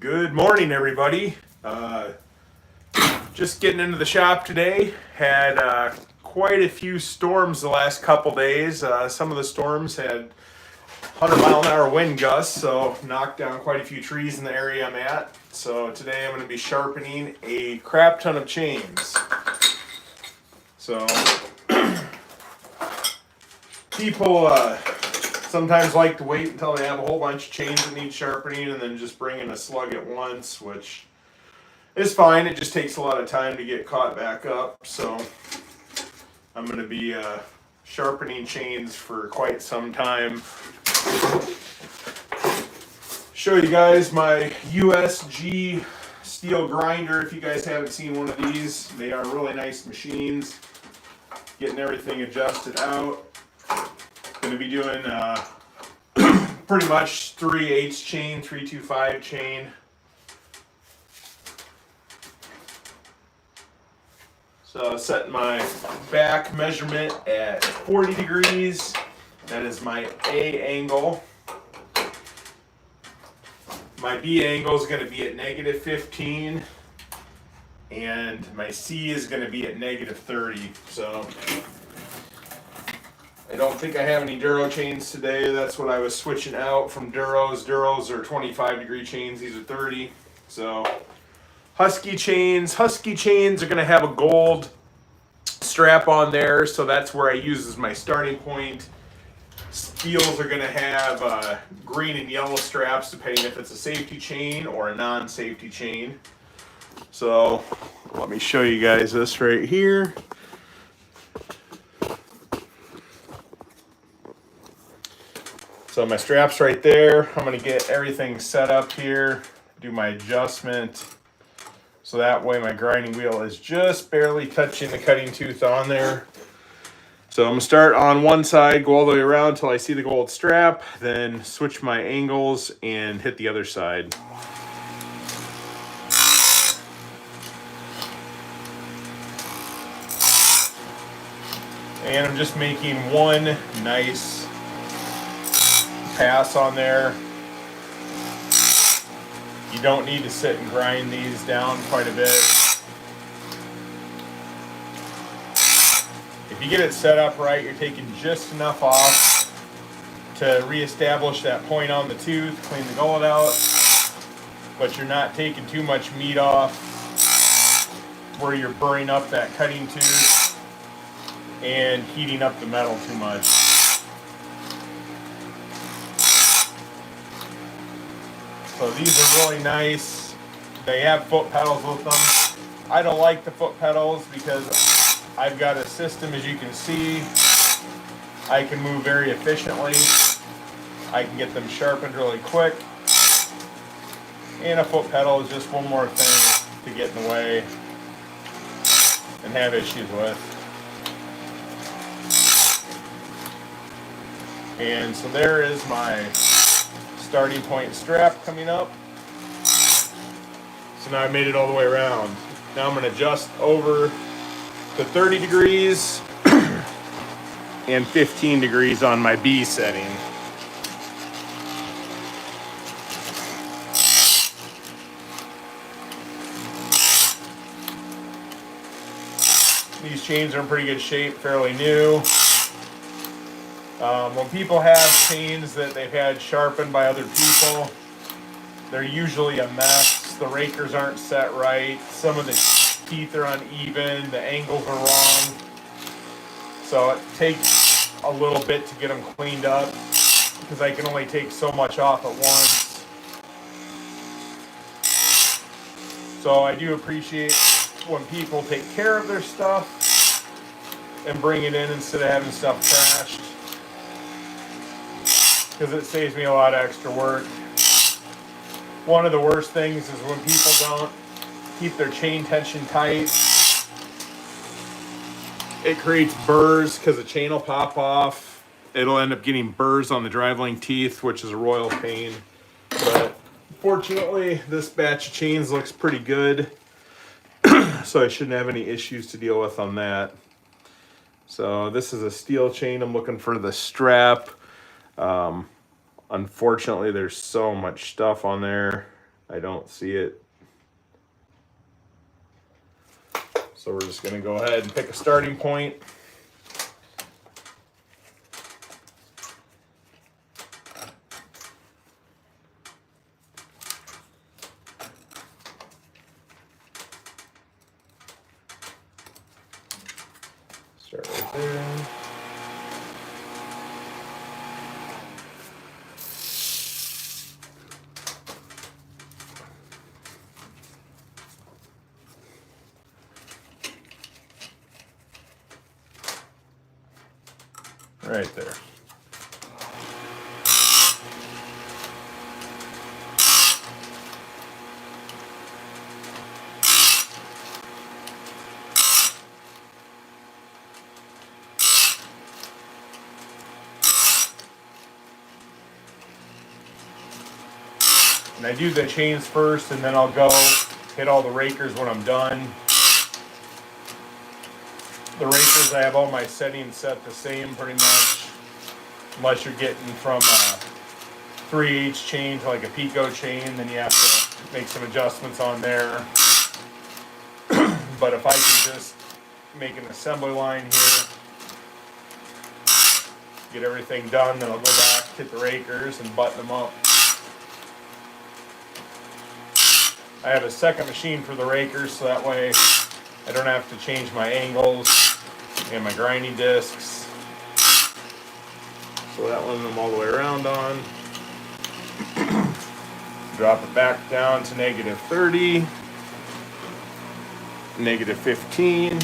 Good morning, everybody. Just getting into the shop today. Had quite a few storms the last couple days. Some of the storms had 100-mile-an-hour wind gusts, so knocked down quite a few trees in the area I'm at. So today I'm going to be sharpening a crap ton of chains. So people sometimes like to wait until they have a whole bunch of chains that need sharpening and then just bring in a slug at once, which is fine. It just takes a lot of time to get caught back up. So I'm going to be sharpening chains for quite some time. Show you guys my USG steel grinder. If you guys haven't seen one of these, they are really nice machines. Getting everything adjusted out. Going to be doing pretty much 3/8 chain, 3/25 chain. So setting my back measurement at 40 degrees. That is my A angle. My B angle is going to be at -15. And my C is going to be at -30. So I don't think I have any Duro chains today. That's what I was switching out from Duros. Duros are 25-degree chains. These are 30. So Husky chains. Husky chains are going to have a gold strap on there. So that's where I use as my starting point. Steels are going to have green and yellow straps depending if it's a safety chain or a non-safety chain. So let me show you guys this right here. So my strap's right there. I'm going to get everything set up here, do my adjustment. So that way my grinding wheel is just barely touching the cutting tooth on there. So I'm going to start on one side, go all the way around until I see the gold strap, then switch my angles and hit the other side. And I'm just making one nice pass on there. You don't need to sit and grind these down quite a bit. If you get it set up right, you're taking just enough off to reestablish that point on the tooth, clean the gullet out, but you're not taking too much meat off where you're burning up that cutting tooth and heating up the metal too much. So these are really nice. They have foot pedals with them. I don't like the foot pedals because I've got a system, as you can see. I can move very efficiently. I can get them sharpened really quick. And a foot pedal is just one more thing to get in the way and have issues with. And so there is my starting point strap coming up. So now I made it all the way around. Now I'm going to adjust over to 30 degrees and 15 degrees on my B setting. These chains are in pretty good shape, fairly new. When people have chains that they've had sharpened by other people, they're usually a mess. The rakers aren't set right. Some of the teeth are uneven. The angles are wrong. So it takes a little bit to get them cleaned up because I can only take so much off at once. So I do appreciate when people take care of their stuff and bring it in instead of having stuff trashed, because it saves me a lot of extra work. One of the worst things is when people don't keep their chain tension tight. It creates burrs because the chain will pop off. It'll end up getting burrs on the driveling teeth, which is a royal pain. But fortunately, this batch of chains looks pretty good. So I shouldn't have any issues to deal with on that. So this is a steel chain. I'm looking for the strap. Unfortunately, there's so much stuff on there. I don't see it. So we're just going to go ahead and pick a starting point. Start right there. Right there. And I do the chains first, and then I'll go hit all the rakers when I'm done. The rakers, I have all my settings set the same pretty much, unless you're getting from a 3/8 chain to like a Pico chain, then you have to make some adjustments on there. But if I can just make an assembly line here, get everything done, then I'll go back, hit the rakers, and button them up. I have a second machine for the rakers, so that way I don't have to change my angles and my grinding discs. So that one I'm all the way around on. Drop it back down to -30, -15.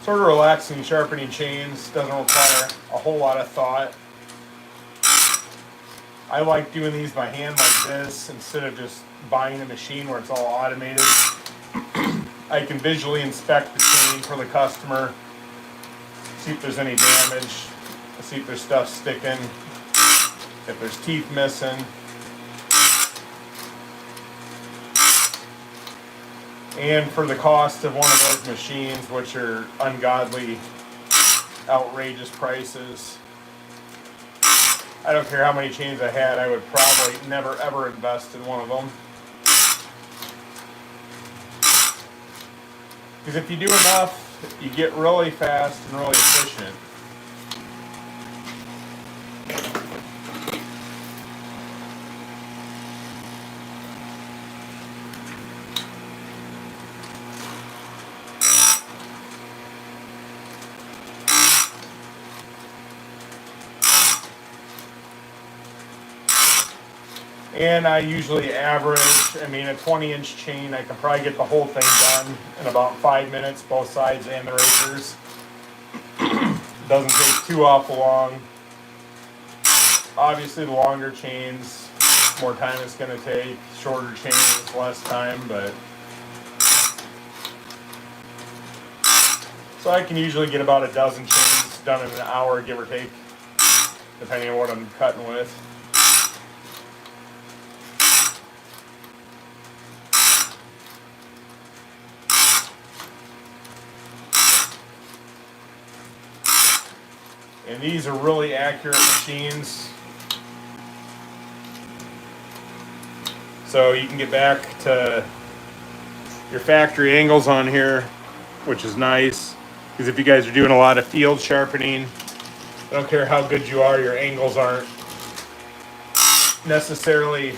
Sort of relaxing sharpening chains, doesn't require a whole lot of thought. I like doing these by hand like this instead of just buying a machine where it's all automated. I can visually inspect the chain for the customer, see if there's any damage, see if there's stuff sticking, if there's teeth missing. And for the cost of one of those machines, which are ungodly, outrageous prices, I don't care how many chains I had, I would probably never ever invest in one of them. Because if you do enough, you get really fast and really efficient. And I usually average, a 20-inch chain, I can probably get the whole thing done in about 5 minutes, both sides and the razors. Doesn't take too awful long. Obviously, the longer chains, more time it's going to take. Shorter chains, less time, but... So I can usually get about a dozen chains done in an hour, give or take, depending on what I'm cutting with. And these are really accurate machines. So you can get back to your factory angles on here, which is nice. Because if you guys are doing a lot of field sharpening, I don't care how good you are, your angles aren't necessarily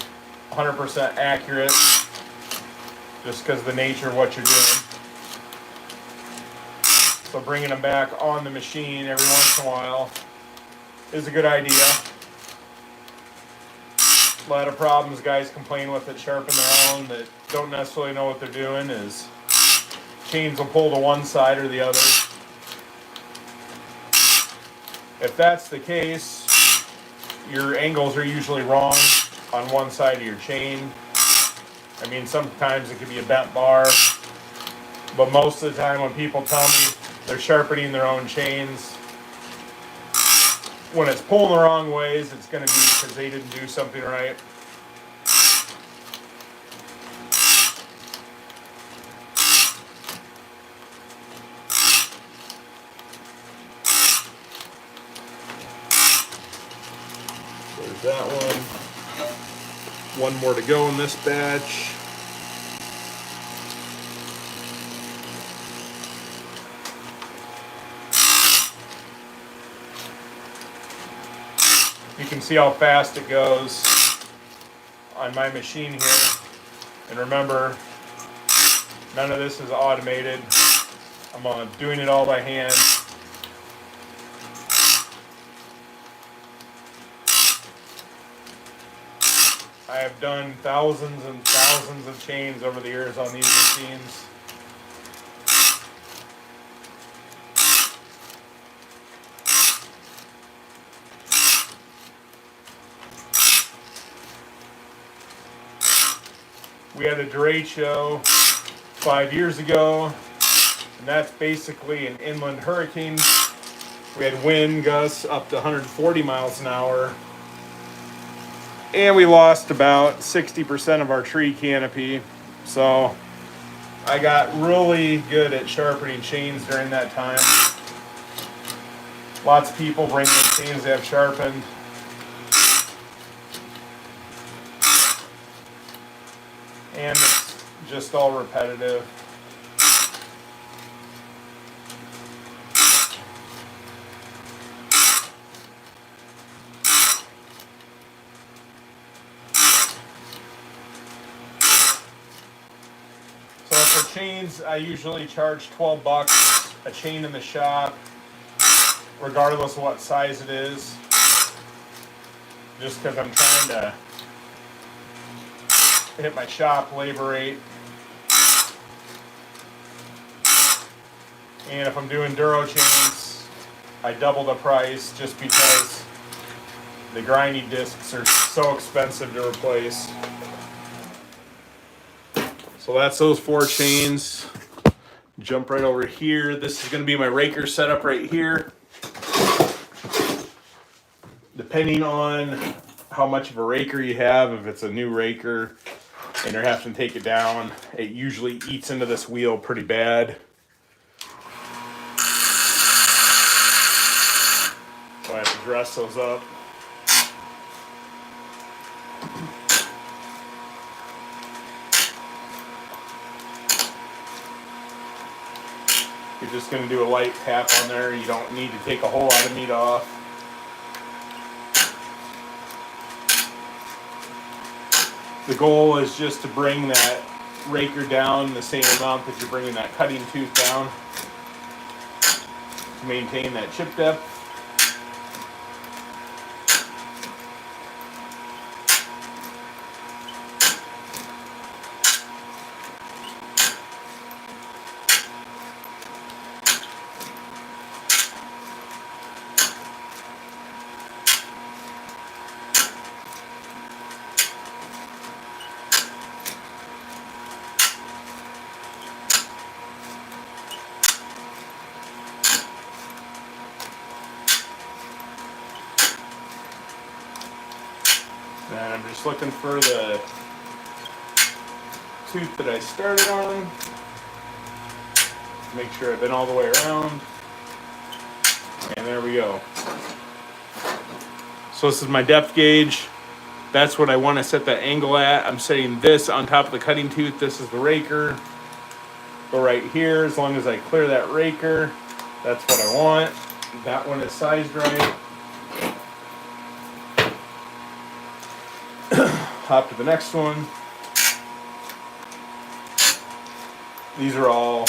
100% accurate, just because of the nature of what you're doing. So bringing them back on the machine every once in a while is a good idea. A lot of problems guys complain with that sharpen their own that don't necessarily know what they're doing is chains will pull to one side or the other. If that's the case, your angles are usually wrong on one side of your chain. Sometimes it could be a bent bar, but most of the time when people tell me they're sharpening their own chains, when it's pulling the wrong ways, it's going to be because they didn't do something right. that one. One more to go in this batch. You can see how fast it goes on my machine here. And remember, none of this is automated. I'm doing it all by hand. I have done thousands and thousands of chains over the years on these machines. We had a derecho 5 years ago, and that's basically an inland hurricane. We had wind gusts up to 140 miles an hour. And we lost about 60% of our tree canopy. So I got really good at sharpening chains during that time. Lots of people bring in chains they have sharpened. And it's just all repetitive. So for chains, I usually charge 12 bucks a chain in the shop, regardless of what size it is. Just because I'm trying to hit my shop labor rate. And if I'm doing Duro chains, I double the price just because the grindy discs are so expensive to replace. So that's those 4 chains. Jump right over here. This is going to be my raker setup right here. Depending on how much of a raker you have, if it's a new raker and you're having to take it down, it usually eats into this wheel pretty bad. So I have to dress those up. You're just going to do a light tap on there. You don't need to take a whole lot of meat off. The goal is just to bring that raker down the same amount that you're bringing that cutting tooth down to maintain that chip depth. And I'm just looking for the tooth that I started on. Make sure I've been all the way around. And there we go. So this is my depth gauge. That's what I want to set that angle at. I'm setting this on top of the cutting tooth. This is the raker. Go right here. As long as I clear that raker, that's what I want. That one is sized right. Hop to the next one. These are all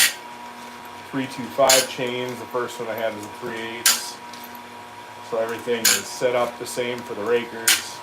325 chains. The first one I had is a 3/8. So everything is set up the same for the rakers.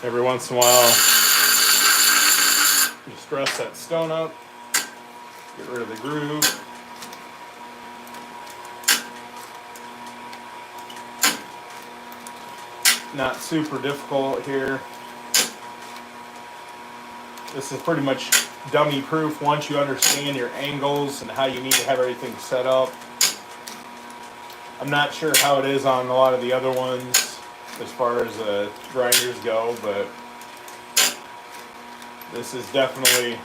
Every once in a while, just dress that stone up, get rid of the groove. Not super difficult here. This is pretty much dummy proof once you understand your angles and how you need to have everything set up. I'm not sure how it is on a lot of the other ones as far as grinders go, but this is definitely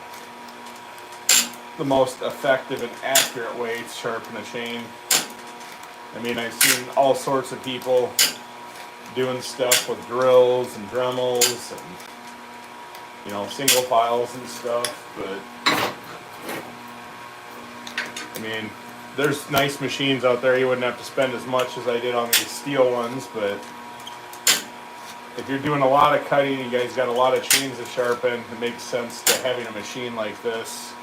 the most effective and accurate way to sharpen a chain. I mean, I've seen all sorts of people doing stuff with drills and Dremels and, you know, single files and stuff, but I mean, there's nice machines out there. You wouldn't have to spend as much as I did on these steel ones, but if you're doing a lot of cutting, you guys got a lot of chains to sharpen, it makes sense to having a machine like this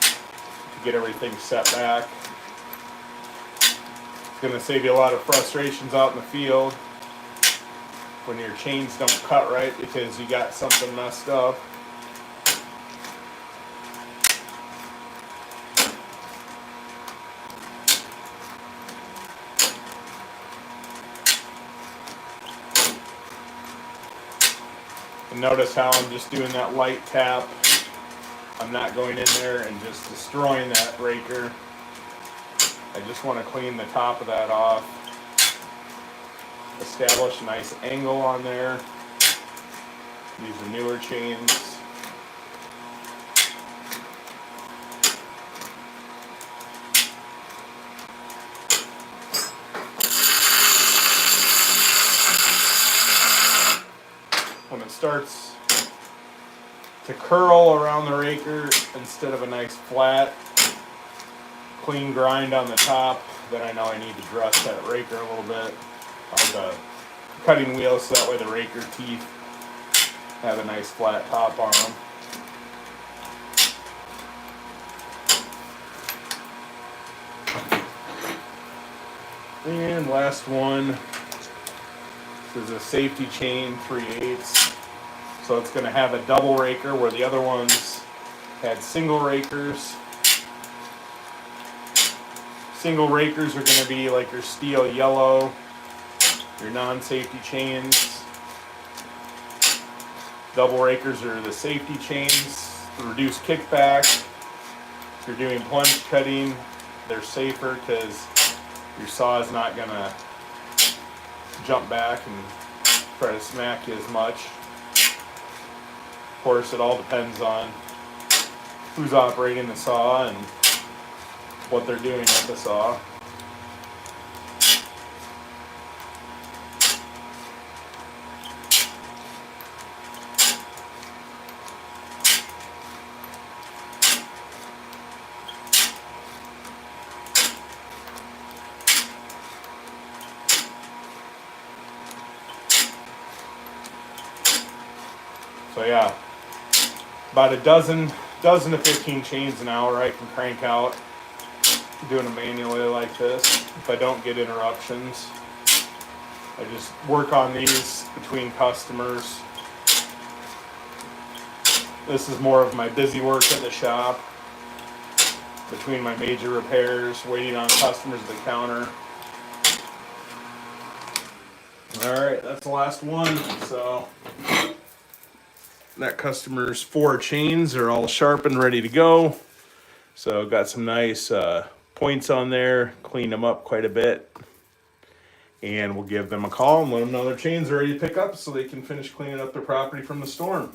to get everything set back. It's going to save you a lot of frustrations out in the field when your chains don't cut right because you got something messed up. And notice how I'm just doing that light tap. I'm not going in there and just destroying that raker. I just want to clean the top of that off. Establish a nice angle on there. These are newer chains. When it starts to curl around the raker instead of a nice flat, clean grind on the top, then I know I need to dress that raker a little bit on the cutting wheel so that way the raker teeth have a nice flat top on them. And last one. This is a safety chain 3/8. So it's going to have a double raker where the other ones had single rakers. Single rakers are going to be like your steel yellow, your non-safety chains. Double rakers are the safety chains, reduce kickback. If you're doing plunge cutting, they're safer because your saw is not going to jump back and try to smack you as much. Of course, it all depends on who's operating the saw and what they're doing with the saw. So yeah, about a dozen to 15 chains an hour I can crank out doing them manually like this if I don't get interruptions. I just work on these between customers. This is more of my busy work at the shop between my major repairs, waiting on customers at the counter. Alright, that's the last one. So that customer's 4 chains are all sharpened, ready to go. So got some nice points on there, cleaned them up quite a bit. And we'll give them a call and let them know their chains are ready to pick up so they can finish cleaning up their property from the storm.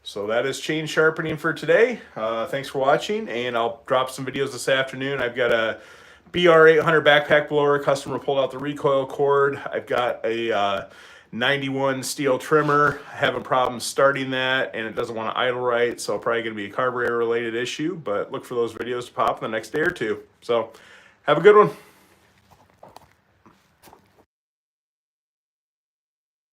So that is chain sharpening for today. Thanks for watching, and I'll drop some videos this afternoon. I've got a BR800 backpack blower. Customer pulled out the recoil cord. I've got a 91 steel trimmer. Having problems starting that, and it doesn't want to idle right, so probably going to be a carburetor related issue, but look for those videos to pop in the next day or two. So have a good one.